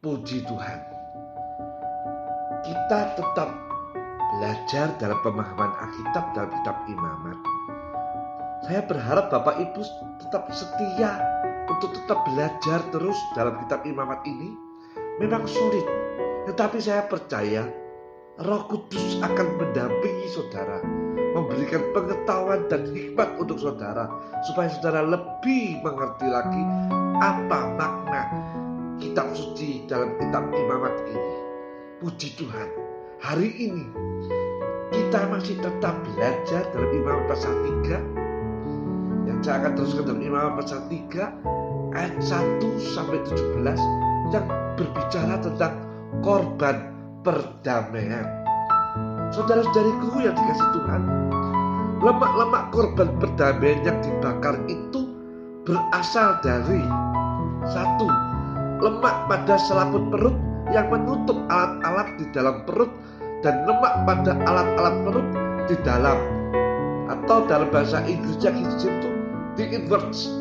Puji Tuhan, kita tetap belajar dalam pemahaman Alkitab dalam kitab Imamat. Saya berharap Bapak Ibu tetap setia untuk tetap belajar terus dalam kitab Imamat ini. Memang sulit, tetapi saya percaya Roh Kudus akan mendampingi saudara, memberikan pengetahuan dan hikmat untuk saudara, supaya saudara lebih mengerti lagi apa makna kitab suci dalam kitab Imamat ini. Puji Tuhan, hari ini kita masih tetap belajar dalam Imamat pasal 3. Yang saya akan teruskan dalam Imamat pasal 3 ayat 1 sampai 17 yang berbicara tentang korban perdamaian. Saudara-saudariku yang dikasihi Tuhan, lemak-lemak korban perdamaian yang dibakar itu berasal dari satu, lemak pada selaput perut yang menutup alat-alat di dalam perut, dan lemak pada alat-alat perut di dalam, atau dalam bahasa Inggrisnya itu the inwards,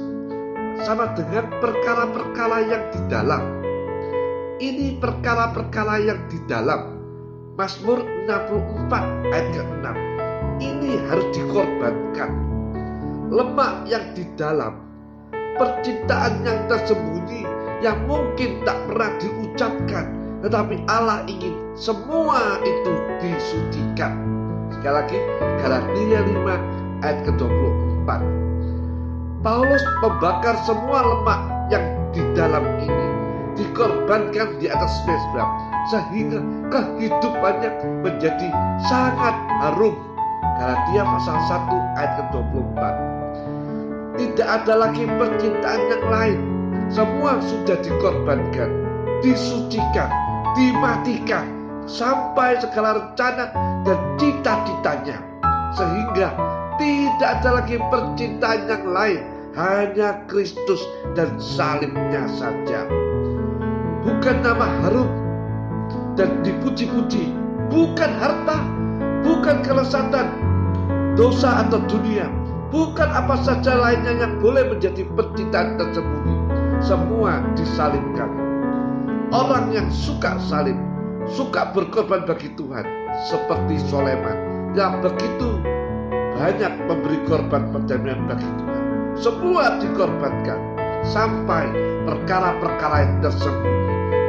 sama dengan perkara-perkara yang di dalam. Ini perkara-perkara yang di dalam. Mazmur 64 ayat ke-6. Ini harus dikorbankan. Lemak yang di dalam, percintaan yang tersembunyi yang mungkin tak pernah diucapkan, tetapi Allah ingin semua itu disucikan. Sekali lagi, Galatia 5 ayat ke-24. Paulus membakar semua lemak yang di dalam ini, dikorbankan di atas mezbah, sehingga kehidupannya menjadi sangat harum. Galatia pasal 1 ayat ke-24. Tidak ada lagi percintaan yang lain. Semua sudah dikorbankan, disucikan, dimatikan, sampai segala rencana dan cita-citanya, sehingga tidak ada lagi percintaan yang lain, hanya Kristus dan salibnya saja. Bukan nama harum dan dipuji-puji, bukan harta, bukan kelezatan, dosa atau dunia, bukan apa saja lainnya yang boleh menjadi percintaan tersembunyi. Semua disalibkan. Orang yang suka salib, suka berkorban bagi Tuhan, seperti Soleman yang begitu banyak memberi korban perdamaian bagi Tuhan. Semua dikorbankan sampai perkara-perkara yang tersembunyi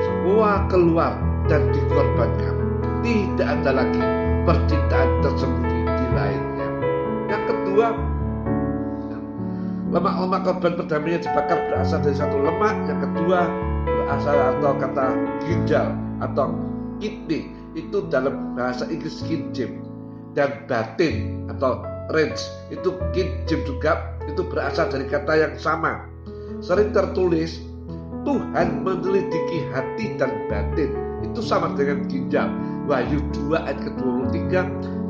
semua keluar dan dikorbankan. Tidak ada lagi percintaan tersembunyi di lainnya. Yang kedua, lemak-lemak korban perdamaian dibakar berasal dari satu lemak. Yang kedua berasal atau kata ginjal atau kidney, itu dalam bahasa Inggris kidney, dan batin atau range itu kidney juga, itu berasal dari kata yang sama. Sering tertulis Tuhan meneliti hati dan batin, itu sama dengan ginjal. Wahyu 2 ayat ke-23,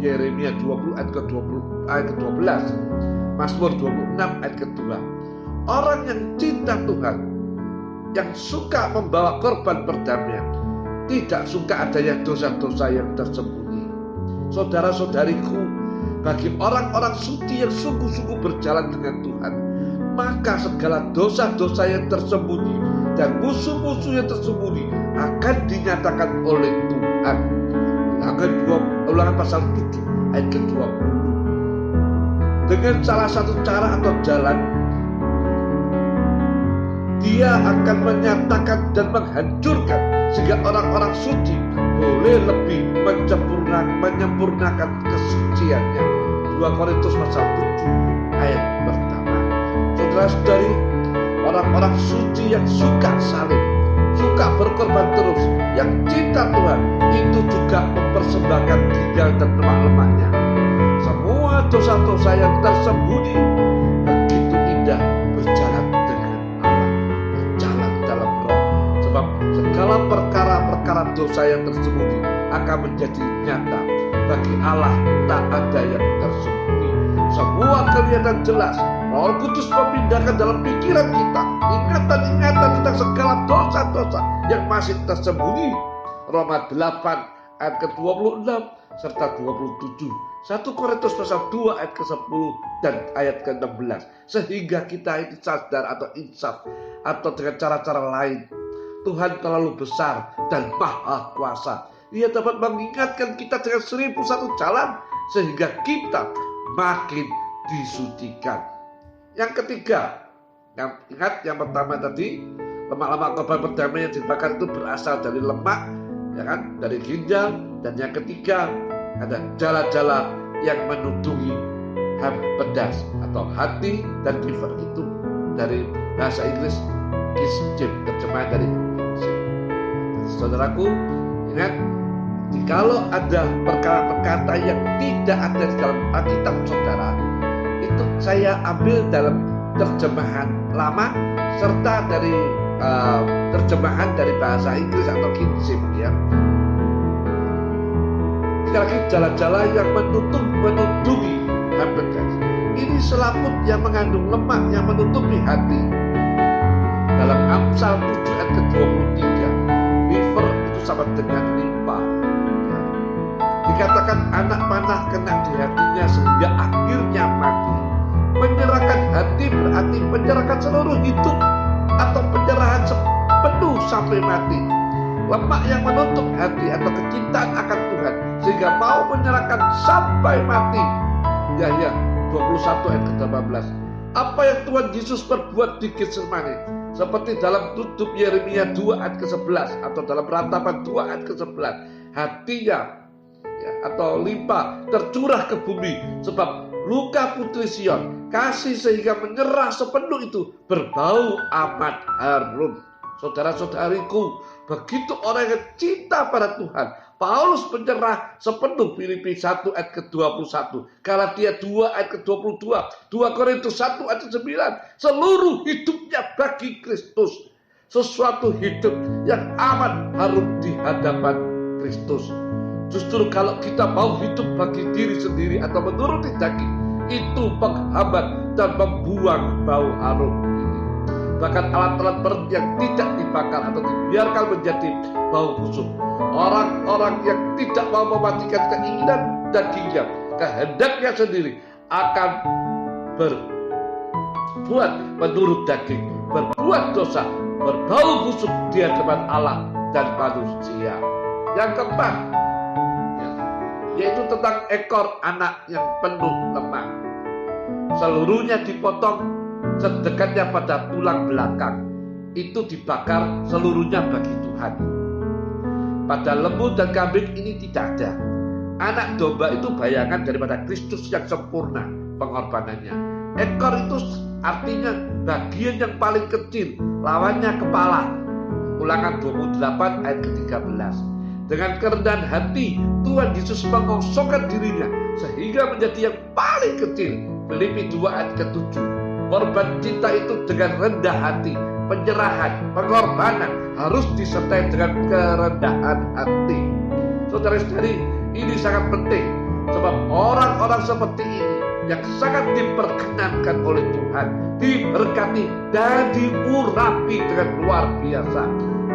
Yeremia 20 ayat ke-12, Mazmur 26 ayat ke-2. Orang yang cinta Tuhan, yang suka membawa korban perdamaian, tidak suka adanya dosa-dosa yang tersembunyi. Saudara-saudariku, bagi orang-orang suci yang sungguh-sungguh berjalan dengan Tuhan, maka segala dosa-dosa yang tersembunyi dan musuh-musuh yang tersembunyi akan dinyatakan oleh Tuhan. Ulangan pasal 7 ayat ke-20. Dengan salah satu cara atau jalan, Dia akan menyatakan dan menghancurkan, sehingga orang-orang suci boleh lebih menyempurnakan kesuciannya. 2 Korintus pasal 7 ayat pertama. Saudara-saudari, orang-orang suci yang suka salib, suka berkorban terus, yang cinta Tuhan, itu juga mempersembahkan ginjal dan lemak-lemaknya. Semua dosa-dosa yang tersembunyi begitu indah berjalan dengan Allah, berjalan dalam Roh. Sebab segala perkara-perkara dosa yang tersembunyi akan menjadi nyata. Bagi Allah tak ada yang tersembunyi. Semua kelihatan jelas. Roh Kudus memindahkan dalam pikiran kita ingatan-ingatan tentang segala dosa-dosa yang masih tersembunyi. Roma 8 ayat ke-26 serta 27. 1 Korintus pasal 2 ayat ke-10 dan ayat ke-16. Sehingga kita itu sadar atau insaf, atau dengan cara-cara lain, Tuhan terlalu besar dan maha kuasa. Ia dapat mengingatkan kita dengan 1001 jalan sehingga kita makin disucikan. Yang ketiga, ingat yang pertama tadi, lemak-lemak korban perdamaian yang dibakar itu berasal dari lemak, ya kan, dari ginjal. Dan yang ketiga ada jala-jala yang menudungi pedas atau hati dan liver. Itu dari bahasa Inggris kisjim, terjemahan dari kisjim. Saudaraku, ingat, jikalau ada perkata-perkata yang tidak ada di dalam Alkitab saudara, itu saya ambil dalam terjemahan lama serta dari terjemahan dari bahasa Inggris atau kisjim, ya. Sekali lagi, jala-jala yang menudungi pedas. Ini selaput yang mengandung lemak yang menutupi hati. Dalam Amsal 7 ayat ke-23, liver itu sama dengan limpa, ya. Dikatakan anak panah kena di hatinya sehingga akhirnya mati. Menyerahkan hati berarti menyerahkan seluruh hidup atau penyerahan penuh sampai mati. Lemak yang menutup hati atau kecintaan akan Tuhan sehingga mau menyerahkan sampai mati. Yahya 21 ayat ke-18. Apa yang Tuhan Yesus perbuat di Getsemani, seperti dalam tutup Yeremia 2 ayat ke-11 atau dalam Ratapan 2 ayat ke-11, hatinya, ya, atau limpa tercurah ke bumi sebab luka putri Sion, kasih sehingga menyerah sepenuh itu berbau amat harum. Saudara-saudariku, begitu orang yang cinta pada Tuhan, Paulus menyerah sepenuh. Filipi 1 ayat ke-21, Galatia 2 ayat ke-22, 2 Korintus 1 ayat ke-9, seluruh hidupnya bagi Kristus. Sesuatu hidup yang amat harum di hadapan Kristus. Justru kalau kita mau hidup bagi diri sendiri atau menuruti daging, itu menghambat dan membuang bau harum ini. Bahkan alat-alat berat yang tidak dibakar atau dibiarkan menjadi bau busuk. Orang-orang yang tidak mau mematikan keinginan dagingnya, kehendaknya sendiri, akan berbuat menurut daging, berbuat dosa, berbau busuk di hadapan Allah dan manusia. Yang keempat, yaitu tentang ekor anak yang penuh lemak. Seluruhnya dipotong sedekatnya pada tulang belakang, itu dibakar seluruhnya bagi Tuhan. Pada lembu dan kambing ini tidak ada. Anak domba itu bayangan daripada Kristus yang sempurna pengorbanannya. Ekor itu artinya bagian yang paling kecil, lawannya kepala. Ulangan 28 ayat ke-13. Dengan kerendahan hati, Tuhan Yesus mengosongkan dirinya sehingga menjadi yang paling kecil. Filipi 2 ayat ke-7. Korban cinta itu dengan rendah hati, penyerahan, pengorbanan harus disertai dengan kerendahan hati. Saudara-saudari, ini sangat penting sebab orang-orang seperti ini yang sangat diperkenankan oleh Tuhan, diberkati dan diurapi dengan luar biasa.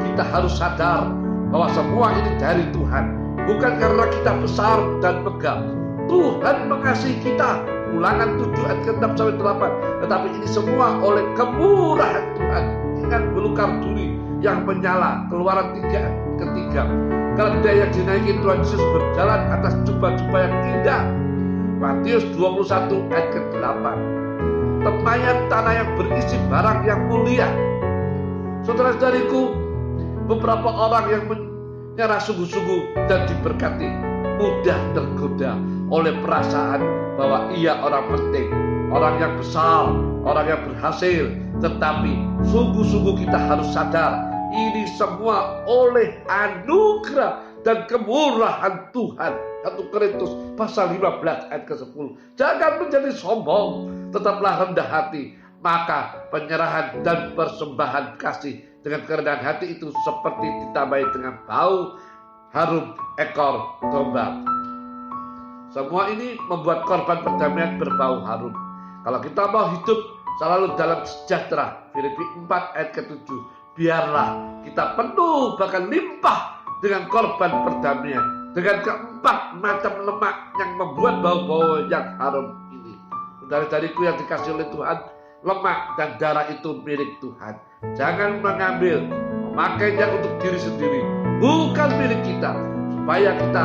Kita harus sadar bahwa semua ini dari Tuhan, bukan karena kita besar dan megah. Tuhan mengasihi kita, Ulangan 7 ayat ke-6 sampai 8. Tetapi ini semua oleh kemurahan Tuhan. Ingat belukar duri yang menyala, Keluaran 3 ayat ke-3. Keledai yang dinaiki Tuhan Yesus berjalan atas jubah-jubah yang indah. Matius 21 ayat ke-8. Tempayan tanah yang berisi barang yang mulia. Saudara-saudariku, beberapa orang yang menyerah sungguh-sungguh dan diberkati mudah tergoda oleh perasaan bahwa ia orang penting, orang yang besar, orang yang berhasil. Tetapi sungguh-sungguh kita harus sadar, ini semua oleh anugerah dan kemurahan Tuhan. 1 Korintus pasal 15 ayat ke-10. Jangan menjadi sombong, tetaplah rendah hati. Maka penyerahan dan persembahan kasih dengan kerendahan hati itu seperti ditambahi dengan bau harum ekor domba. Semua ini membuat korban perdamaian berbau harum. Kalau kita mau hidup selalu dalam sejahtera, Filipi 4 ayat ke-7, biarlah kita penuh bahkan limpah dengan korban perdamaian, dengan keempat macam lemak yang membuat bau-bau yang harum ini. Saudara-saudariku yang dikasih oleh Tuhan, lemak dan darah itu milik Tuhan. Jangan mengambil, makainya untuk diri sendiri, bukan milik kita, supaya kita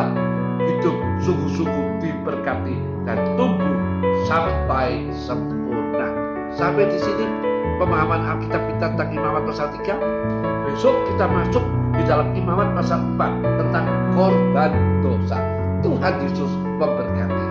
hidup sungguh-sungguh diberkati dan tumbuh sampai sempurna. Sampai di sini pemahaman Alkitab kita tentang imamat pasal 3. Besok kita masuk di dalam imamat pasal 4 tentang korban dosa. Tuhan Yesus memberkati.